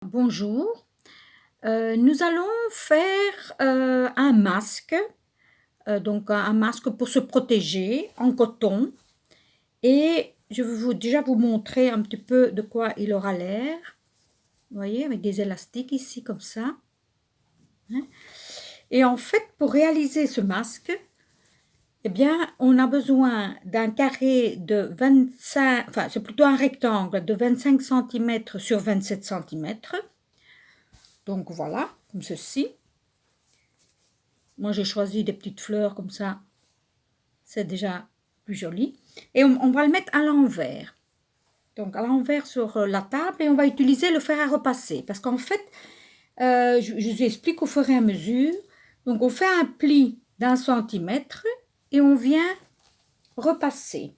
Bonjour, nous allons faire un masque, donc un masque pour se protéger en coton et je vais déjà vous montrer un petit peu de quoi il aura l'air. Vous voyez, avec des élastiques ici comme ça, hein. Et en fait, pour réaliser ce masque, eh bien, on a besoin d'un carré de 25, enfin c'est plutôt un rectangle de 25 cm sur 27 cm. Donc voilà, comme ceci. Moi, j'ai choisi des petites fleurs comme ça, c'est déjà plus joli. Et on va le mettre à l'envers. Donc, à l'envers sur la table et on va utiliser le fer à repasser. Parce qu'en fait, je vous explique au fur et à mesure. Donc, on fait un pli d'1 centimètre et on vient repasser.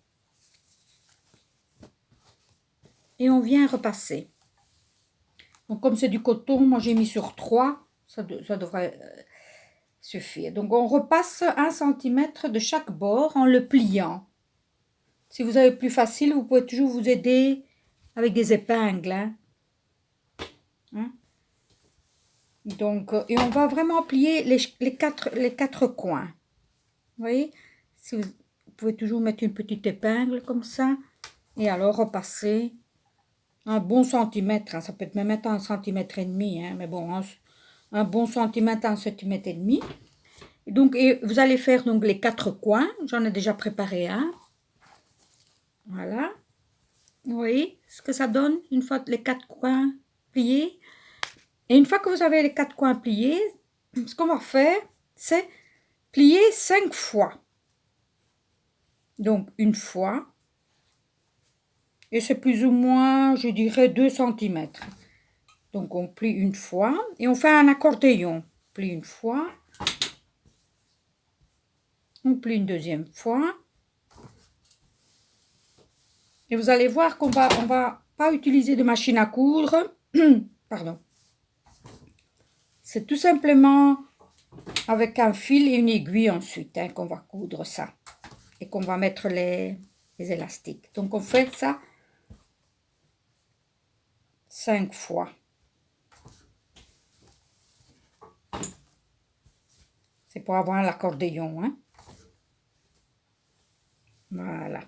Et on vient repasser. Donc, comme c'est du coton, moi j'ai mis sur 3, ça devrait suffire. Donc, on repasse 1 centimètre de chaque bord en le pliant. Si vous avez plus facile, vous pouvez toujours vous aider avec des épingles. Hein. Donc, et on va vraiment plier les quatre coins. Vous voyez, si vous pouvez toujours mettre une petite épingle comme ça. Et alors repasser un bon centimètre. Hein, ça peut être même être 1,5 cm. Hein, mais bon, un bon centimètre, 1,5 cm. Et donc, et vous allez faire donc les 4 coins. J'en ai déjà préparé un. Voilà. Vous voyez ce que ça donne une fois les 4 coins pliés. Et une fois que vous avez les 4 coins pliés, ce qu'on va faire, c'est plier 5 fois. Donc, une fois. Et c'est plus ou moins, je dirais, 2 cm. Donc, on plie une fois. Et on fait un accordéon. On plie une fois. On plie une deuxième fois. Et vous allez voir qu'on va pas utiliser de machine à coudre. Pardon. C'est tout simplement avec un fil et une aiguille ensuite qu'on va coudre ça. Et qu'on va mettre les élastiques. Donc, on fait ça 5 fois. C'est pour avoir l'accordéon. Hein. Voilà.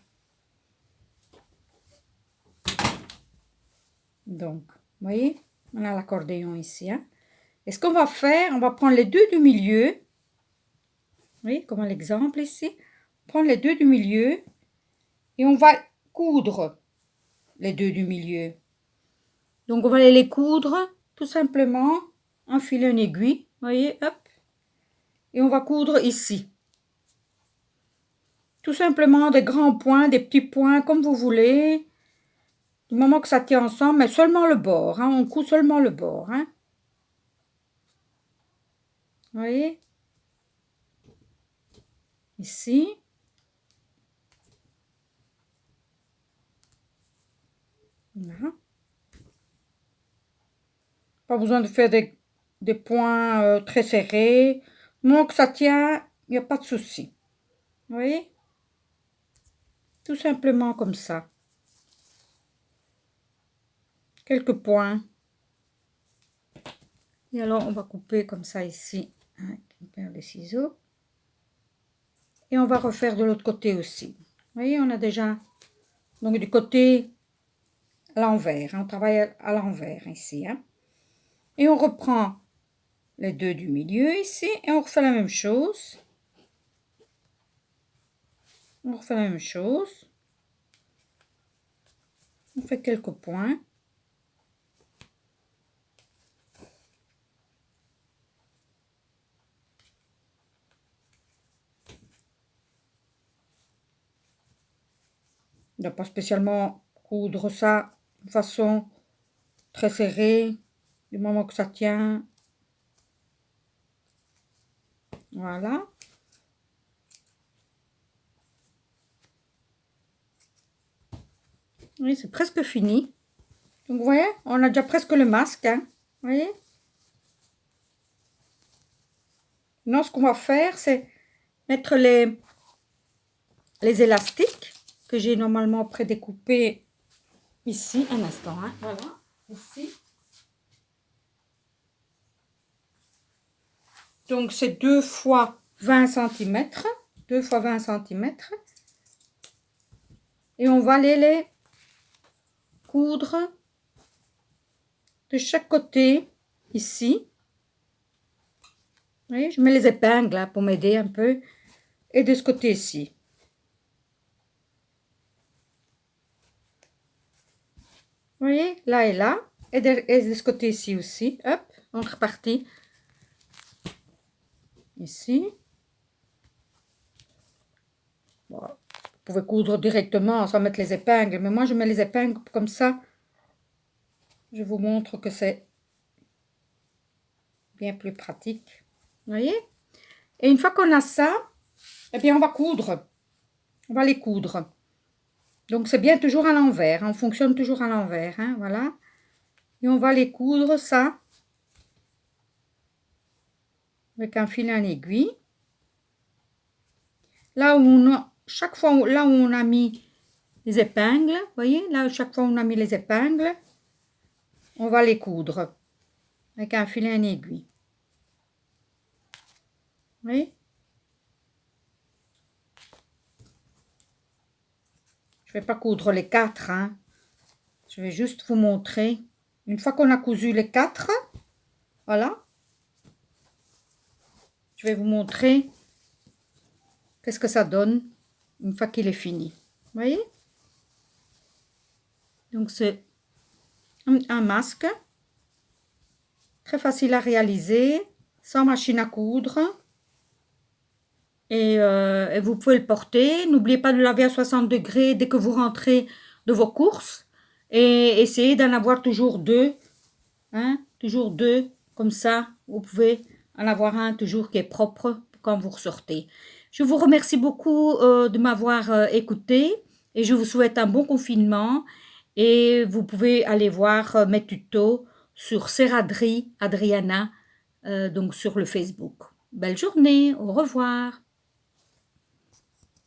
Donc, vous voyez, on a l'accordéon ici. Hein. Et ce qu'on va faire, on va prendre les deux du milieu. Vous voyez, comme l'exemple ici. Prendre les deux du milieu. Et on va coudre les deux du milieu. Donc, on va aller les coudre tout simplement. Enfiler une aiguille. Vous voyez, hop. Et on va coudre ici. Tout simplement des grands points, des petits points, comme vous voulez. Du moment que ça tient ensemble, mais seulement le bord. Hein, on coud seulement le bord. Hein. Vous voyez? Ici. Voilà. Pas besoin de faire des points très serrés. Donc ça tient, il n'y a pas de souci. Vous voyez? Tout simplement comme ça. Quelques points. Et alors on va couper comme ça ici. Avec une paire de ciseaux. Et on va refaire de l'autre côté aussi. Vous voyez, on a déjà... Donc du côté à l'envers. Hein, on travaille à l'envers ici. Hein. Et on reprend les deux du milieu ici. Et on refait la même chose. On refait la même chose. On fait quelques points. Il n'y a pas spécialement coudre ça de façon très serrée. Du moment que ça tient. Voilà. Oui, c'est presque fini. Donc, vous voyez, on a déjà presque le masque. Hein. Vous voyez? Maintenant, ce qu'on va faire, c'est mettre les élastiques que j'ai normalement prédécoupés ici. Un instant, hein. Voilà, ici. Donc c'est 2 fois 20 cm. 2 fois 20 cm. Et on va aller les coudre de chaque côté, ici. Vous voyez, je mets les épingles là, pour m'aider un peu. Et de ce côté-ci. Vous voyez, là et là. Et de ce côté-ci aussi. Hop, on repartit. Ici. Bon, vous pouvez coudre directement sans mettre les épingles. Mais moi, je mets les épingles comme ça. Je vous montre que c'est bien plus pratique. Vous voyez? Et une fois qu'on a ça, eh bien, on va coudre. On va les coudre. Donc, c'est bien toujours à l'envers. On fonctionne toujours à l'envers. Hein, voilà. Et on va les coudre, ça, avec un fil et une aiguille. Là où on a, chaque fois, là où on a mis les épingles, vous voyez, là, chaque fois où on a mis les épingles, on va les coudre avec un fil et une aiguille. Vous voyez? Je ne vais pas coudre les 4, hein. Je vais juste vous montrer. Une fois qu'on a cousu les 4, voilà. Je vais vous montrer qu'est-ce que ça donne une fois qu'il est fini. Vous voyez? Donc c'est un masque. Très facile à réaliser, sans machine à coudre. Et vous pouvez le porter. N'oubliez pas de laver à 60 degrés dès que vous rentrez de vos courses. Et essayez d'en avoir toujours 2. Hein, toujours 2. Comme ça, vous pouvez en avoir un toujours qui est propre quand vous ressortez. Je vous remercie beaucoup de m'avoir écouté. Et je vous souhaite un bon confinement. Et vous pouvez aller voir mes tutos sur Serradri Adriana, donc sur le Facebook. Belle journée, au revoir.